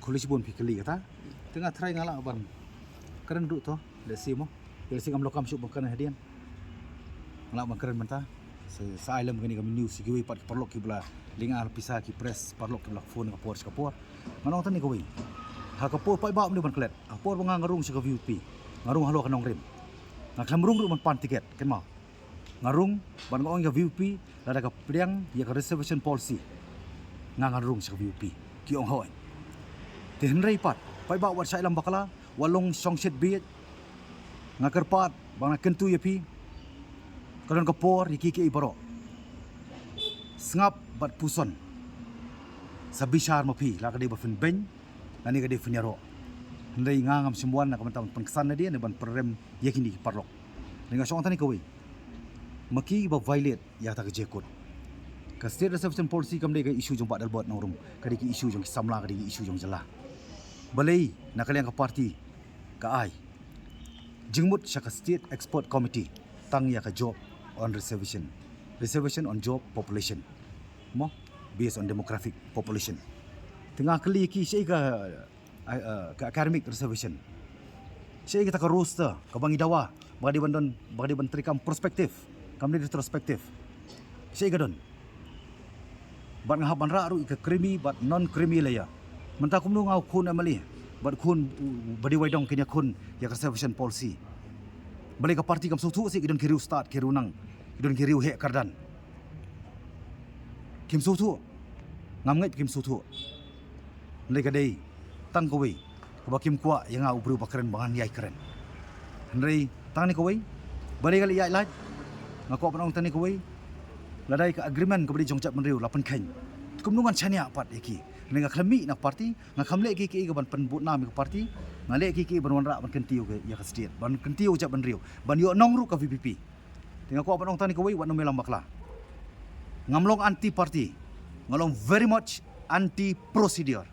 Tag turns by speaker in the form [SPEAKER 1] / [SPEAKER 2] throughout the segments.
[SPEAKER 1] college bon pikeli kata tengah try ngala ban keren duk to desi mo desi ngam lokam syuk bukan hadian ngala ban keren mentah sa island gani kami news giwi pat perlok ki bla lingar pisah ki press perlok ki blak phone kapor nganong tani ko wi ha kapor pai ba mni ban klet apor bang ngarung sa VP ngarung halo kanong rim ngaklam rung ru man pan tiket ken ma ngarung ban ngong ya VP lada ka priang ya ka reservation policy ngarung sa VP ki ong hoy ti henrei pat pai ba wat sai lam bakala walong songset biet ngakerpat bang na kentu ya pi kalon kapor iki ibaro sngap bat puson sabishar mapi la ka de ba fin ben nani ka de finyaro ndai ngangam sembuan na kamantam pengkesan dia ne ban perem yakin di parlok dengan song tani kawi maki ba violate ya ta jekot ka state reservation policy kam de ka issue jong badal bot nongrum ka di issue jong samla ka di issue jong jela balai na kalian ka party ka ai jingmut syaka state expert committee tang ya ka job on reservation on job population mo based on demographic population tengah kali ki sei ka academic reservation sei kita ka roster ka bangi dawa bagadi bandon kam perspektif kam ni retrospektif sei ka don ban ngah ban ra ru ka krimi bat non krimi la ya menta kum nu ngau kun amali bat kun badi waidong kinya kun ya reservation policy balik ke parti kam sutu si idon kiriu start kirunang idon kiriu he kardan kim sutu ngamngai kim sutu ndai kadai tang kowe ko kim kwa yang au bru bakren bangan yai keren ndai tang ni kowe balik kali yai laj ngako panong tani kowe ladai ka agreement ko badi jongjap menriu lapan khain kumnungan chania pat eki nenga khlami nak parti ngakamle ki ban penbut nam ke parti ngale ki ban wanra ban kentiu ke ya state ban kentiu jak ban riu ban yo nongru ka VPP tengah ko panong tani kowe wat no melam bakla ngamlong anti party ngalong very much anti procedure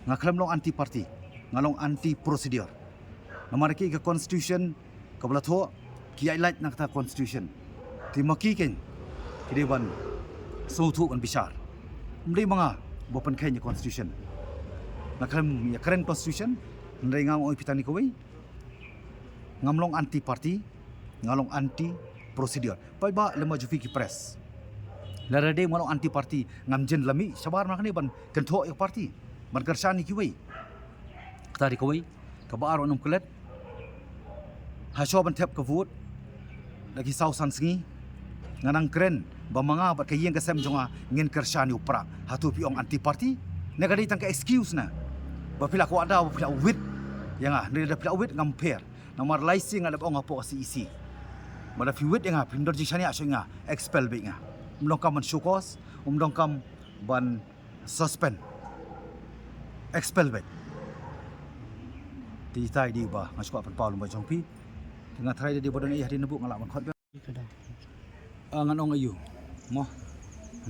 [SPEAKER 1] ngaklam long anti party ngalong anti procedure namariki ke constitution kablatho kiai light nak ta constitution timaki ken kideban sotu kan bisar mri mga bopan kenya constitution naklam ya keren constitution ndai ngam oi pitani kowe ngamlong anti party ngalong anti procedure pai ba lema jufi ki press larade ngalong anti party ngamjen lami sabar makani ban kentho ek party ban kersani ki wei tari kowe ka ba aro num kulet hasho ban tep ka vote lagi sausan singi nganang keren ba mga bat kayeng kasem jonga ngin kersani upra hatu pi ong anti party negadi tang ka excuse na ba pila ko ada ba pila wit yang ni da pila wit ngampere namar laisi ngalap ong apo si isi mada fi wit yang pindor jisani aso nga expel be nga mlongkam man syukos mlongkam ban suspend expel be ti tai di ba ngasuk pan paul ba jongpi tengah try di bodon ai hari nebu ngalak man khot nganong ayu mo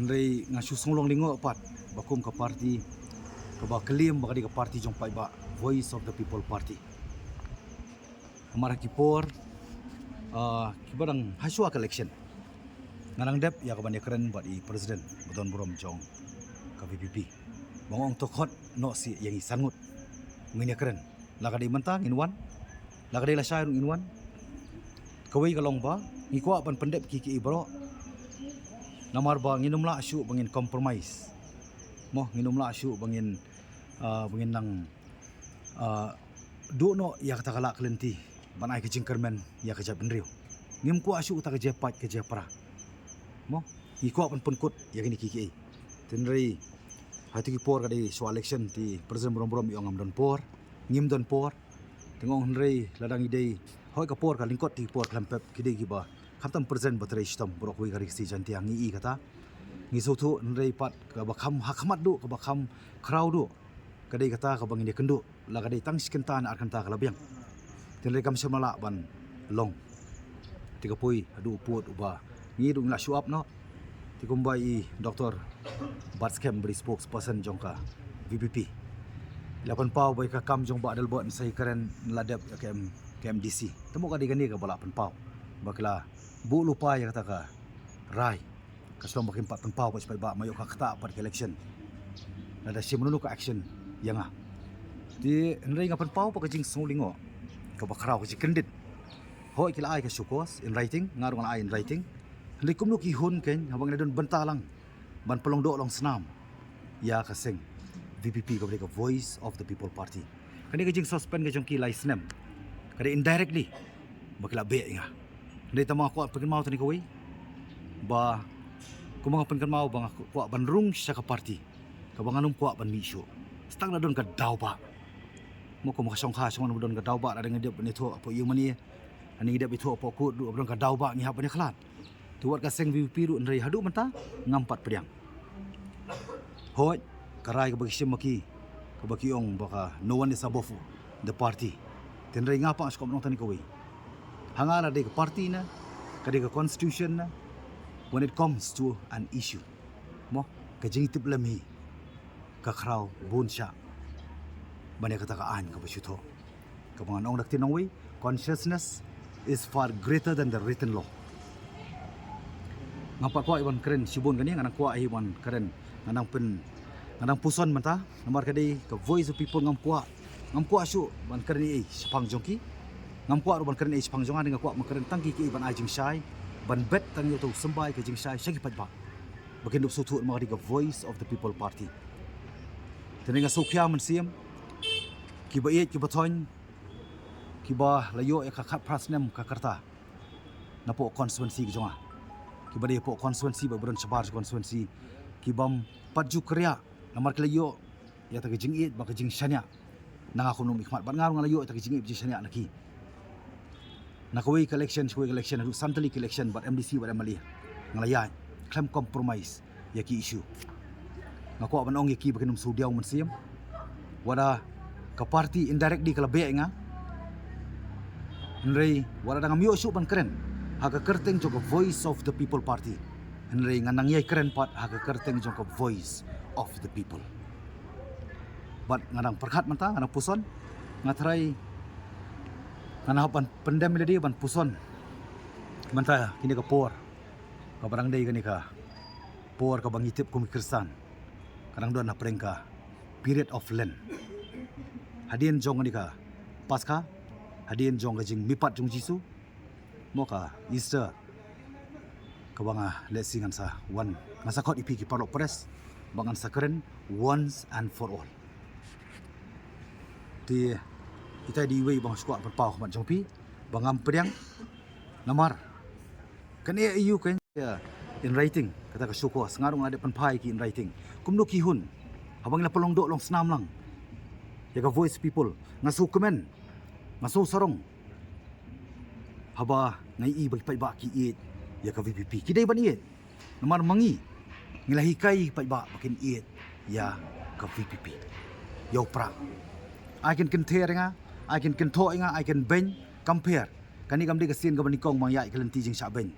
[SPEAKER 1] ndai ngasu songlong lingo pat bakum ka parti ka ba kelim ba ka parti jong pai ba voice of the people party amara kipor kibarang hasua election nganang dep ya ka ban keren ba di president bodon borom jong ka VPP bangong tokhot no si yang sangut ngin keren laka di mentang inwan laka di lasai inwan kawai kalong ba ngikwa pan pendep kiki ibro namar ba nginum la asyu bangin compromise mo nginum la asyu bangin nang do no ya kata kala klenti banai ke jingkermen ya ke jabnriu ngim ku asyu ta ke jepat ke jepra mo ngikwa pan penkut ya kini kiki tenrei hati ki por kadi so election ti president brom yo ngam don por ngim don por tengong henrei ladang idei hoi ka por ka lingkot ti por klampep kidei ki ba khamtam present batrai stom borok wi gari si janti angi i kata ngi sotu henrei pat ka ba kham hakmat du ka ba kham crowd du kadai kata ka bang inde kendu la kadai tang sikenta na arkanta ka labiang tenrei kam semala ban long tiga pui adu put uba ngi du ngla show up no ti kumbai doktor batskem beri spokesperson jongka VPP lapan pau bai ka kam jong ba dal bot sai karen ladap KMDC temu ka digani ka bala pan pau bakla bu lupa ya kata ka rai Kaslong makin pat penpau pa supaya ba mayo ka kata pa election. Nada si menunu ka action yang ah. Di nrai ngapan pau pa kajing sulingo. Ka bakrao ka kendit. Hoi kila ai ka syukos in writing, ngarung ai in writing. Hindi kumno ki hun ken habang na don bentalang. Ban pelong do long senam. Ya kasing VPP ka ka Voice of the People Party. Kani kajing suspend ka jong kilay snem. Kani indirectly bakila be nga. Hindi ta mga kuat pagin mau tani kaway. Ba kung mga pagin mau bang kuat banrung siya ka party. Kabang anong kuat ban misyo. Stang na don ka daw ba. Mo ko makasongka sa mga don ka daw ba na dengan dia benito apo yung mani. Ani dia itu apo ko du don ka daw ba ngihap ni khalat. Tuwat ka seng VPP ru nrai hadu menta ngampat pedang. Hoi karai ka bagi maki ka bagi ong baka no one is above the party. Tenrai ngapa sa komnong tani kaway. Hangana de ka party na kadi ka constitution na when it comes to an issue. Mo kajing tip lami ka kraw bunsya. Bani katakaan ka basyuto. Kapag anong naktinong way, consciousness is far greater than the written law. Ngapa kuat iban keren sibun kani nganang kuat iban keren nganang puson manta namar kadi ka Voice of People ngam kuat syu ban keren ai sepang jongki ngam kuat ban keren ai sepang jongan dengan kuat makeren tangki ki ban ajing syai ban bet tang yo tu sembai ke jing syai syagi pat ba bakin dup sutu ma kadi ka Voice of the People Party teninga sokya man siam ki ba ki baton ki ba layo ka khat prasnem ka karta na po constituency ki jonga ki ba de po constituency ba bron sabar constituency ki bam paju kriya namar kelayo ya ta jing it ba jing syanya nang ako num ikmat ban ngarung layo ta jing it jing syanya laki nakaway election adu santali election but MDC ba mali ngalayan claim compromise ya ki issue ngako ban ong ki ba kinum sudiaw man siam wada ka party indirectly kala be nga nrei wala dang amyo su ban keren haga kerteng jo ka Voice of the People Party nrei nga nangyay keren pat haga kerteng jo ka Voice of the People but nganang perkhat man ta nganang puson nga try nganapan pendam dia ban puson man ta kini ka por ka barang day kani ka por ka bangitip kumikirsan kadang don na prengka period of Lent hadien jong ni ka Paskah hadien jong jing mipat jong Jisu mo ka Easter ka banga lesingan sa one ngasa kot ipi ki parlo press bangan sa keren once and for all ti kita di way bang squad perpau mat jong pi bangam pedang namar kan eu kan in writing kata ka syukur sengarung ada penpai ki in writing kumno ki hun habang la pelong dok long senam lang ya ka Voice People ngasu komen ngasu sarong haba ngai i bagi pai ba ki it ya ka VPP kidai ban it namar mangi ngilahi kai pai ba bakin it ya ka VPP yo pra I can compare nga I can control nga I can ben compare kani kam di kasin ka banikong mangyai kalenti jing sa ben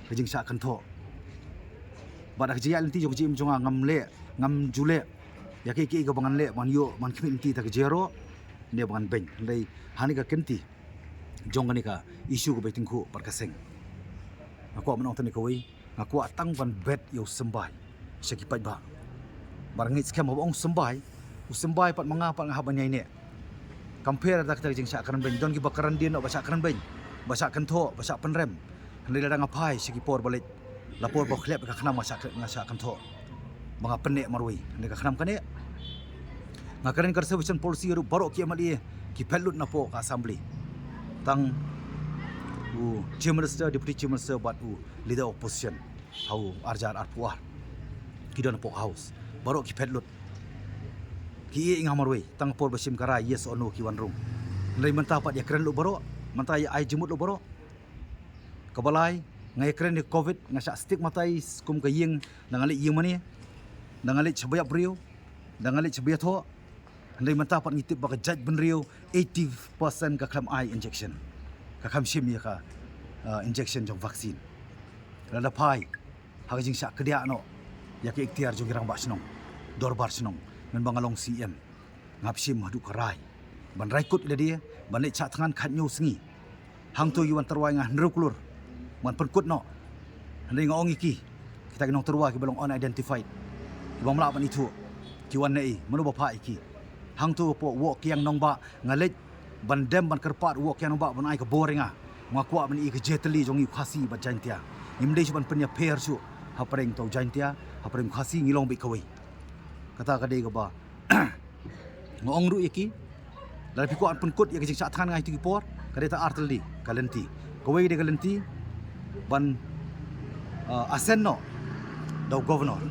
[SPEAKER 1] kajing sa kanto bada kajia lenti jong jim jonga ngam jule ya ki ka bangan le man yo man kminti ta jero ne bangan ben dai hani ka kenti jong ni ka issue ko beting ko perkaseng aku manong tani ko wi aku atang ban bet yo sembai sekipat ba barangit scam ong sembai pat mangapa ngahaban nyai ne compare tak tak jing sa karan ben don ki bakaran din no basa karan ben basa kanto basa penrem handai ladang apai sekipor balik lapor bo klep ka khnam ngasa kanto mga penek marwi handai ka khnam kane ngakaran conservation policy ru barok ki amali ki pelut na po ka assembly tang chief minister deputy chief minister but leader opposition hau arjar arpuar ki don po house barok ki pelut ki inga marwe tang por basim kara yes or no ki wan room nai manta pat ya kren lu baro manta ya ai jemut lu baro kabalai ngai kren ni covid ngasa stigmatize kum ka ying nangali ying mani nangali chabaya brio nangali chabaya tho nai manta pat ngitip ba ka judge ben rio 80% ka klam ai injection ka kham sim ya ka injection jong vaccine lada pai hagajing sa kedia no ya ke ikhtiar jong girang ba snong dorbar snong men bangalong CM ngapsim hadu karai ban raikut ila dia ban le cha tangan khat nyu sengi hang tu yuan terwai ngah nruklur man perkut no handai ngong iki kita kinong terwa ki belong unidentified ibang melaban itu kiwan nei manu bapa iki hang tu po wo kiang nong ba ngalit bandem ban kerpat wo kiang nong ba ban ai ka boringa ngakwa ban i ka jetli jong i khasi ba jantia nimdei ban penya pair su hapreng to jantia hapreng khasi ngilong bi kawai kata kadai ka ba ngong ru iki dari pikuan penkut ya kejing sathan ngai tu kipor kadai ta artli kalenti kawai de kalenti ban asenno daw governor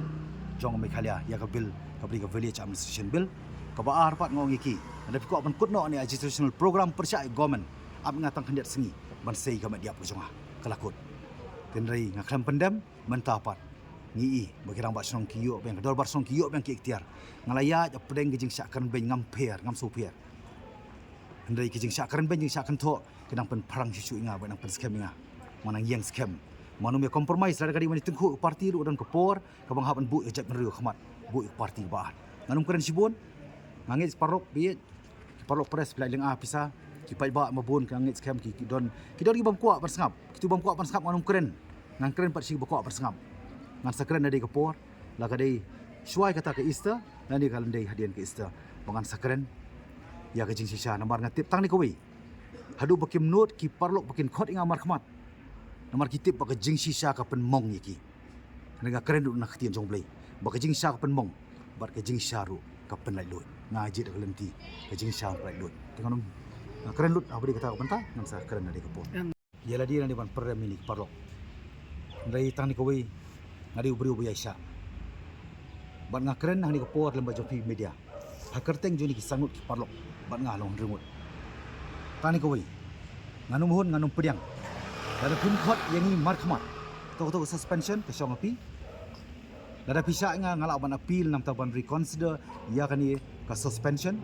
[SPEAKER 1] jong Meghalaya ya ka bill ka bri ka village administration bill ka baar pat ngong iki ada pikuan penkut no ni educational program persya government ab ngatang kandiat sengi ban sei ka media pujong kalakut kenrai ngaklam pendam mentapat ngi bagirang ba song kiyo beng dor bar song kiyo beng ki ikhtiar ngalaya ja pedeng gejing sakran ben ngam per ngam supir ndai gejing sakran ben jing sakran tho kedang pen perang sisu inga benang pen scam inga manang yang scam manum ya compromise la kadi mani tengku parti ru dan kepor ka bang haban bu ejat meru khamat bu parti ba nganum keren sibun ngangit parok bi parok press plai leng a pisa ki pai ba mabun ka ngit scam ki don bam kuat bersengap kitu bam kuat bersengap nganum keren ngang keren pat si kuat bersengap ngan sakren dari kepor la kadai suai kata ke ista dan di kalandai hadian ke ista bangan sakren ya ke jing sisa nomor ngatip tang ni kowi hadu bakim note ki parlok bakin khot inga markhmat nomor kitip bak jing sisa ka pen mong yaki nega keren du nak tian jong blai bak jing sisa ka pen mong bat ke jing saru ka pen lai lut ngaji dak lenti ke jing sa lai lut tenganum keren lut abdi kata ka penta ngan sakren dari kepor yala dia ni ban per milik parlok ndai tang ni kowi ngadi ubri Aisyah bat ngakren hani ko por lemba jopi media hakerteng juni ki sangut ki parlok bat ngalong remut tani ko wi nganum hun nganum pediang dada pin khot yangi markhmat to suspension ke song api dada pisa nga ngala ban appeal nam taban reconsider ya kani ka suspension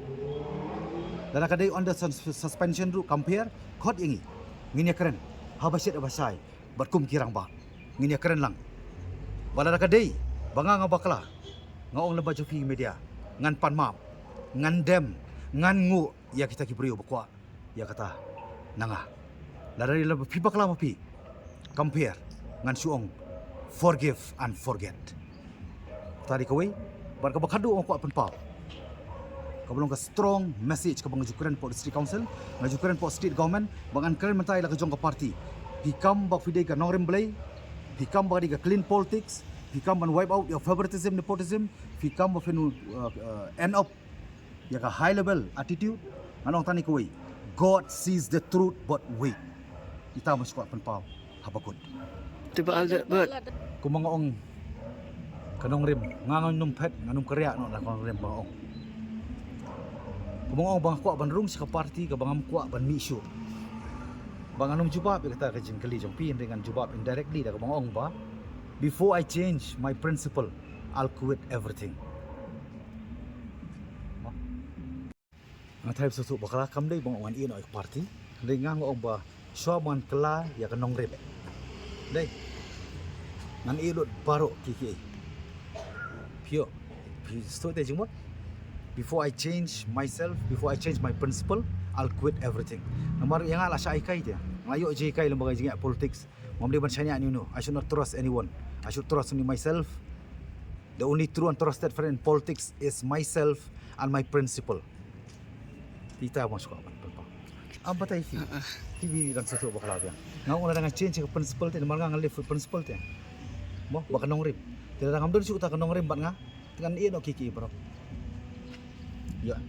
[SPEAKER 1] dada kadai on the suspension ru compare khot yangi ngini keren habasit abasai bat kum kirang ba ngini keren lang balada kadai banga nga bakla ngaong lemba jopi media ngan pan map ngan dem ngan ngu ya kita ki brio bakwa ya kata nanga dari lemba pi bakla mapi compare ngan suong forgive and forget tadi kawai bar ka bakhadu ko pan pa kabulong ka strong message ka bang jukuran po district council ngajukuran po state government bangan keren mentai la ka jong ka party pikam bak fide ka nongrem blai fikam bagi ka clean politics fikam ban wipe out your favoritism nepotism fikam of end up ya ka high level attitude anong tani ko God sees the truth but wait kita mas kuat penpau habakut
[SPEAKER 2] tiba ada bet
[SPEAKER 1] kumangaong kanong rim ngangon num pet nganum karya no la kanong rim bangaong kumangaong bang kuat ban rung sa party ka bangam kuat ban misu bang anum jubab kata ka jingkali jong pin dengan jubab indirectly da bang ong ba before I change my principle I'll quit everything ngatai susu bakala kam dei bang wan ino party dengan ong ba swaman kala ya kanong rep dei nan ilot baro kiki pio sto de jumot before I change myself before I change my principle I'll quit everything. Nomor yang ala sa ikai dia. Ngayo je ikai lembaga jinga politics. Mamdi ban sanya ni no. I should not trust anyone. I should trust only myself. The only true and trusted friend in politics is myself and my principle. Kita masuk apa? Apa tai fi? TV dan sesuatu bakal dia. Ngau na dengan change ke principle te nomor ngang live principle te. Mo bak nong rim. Tidak ngam dur suka nong rim bat nga. Dengan iyo no kiki bro. Ya.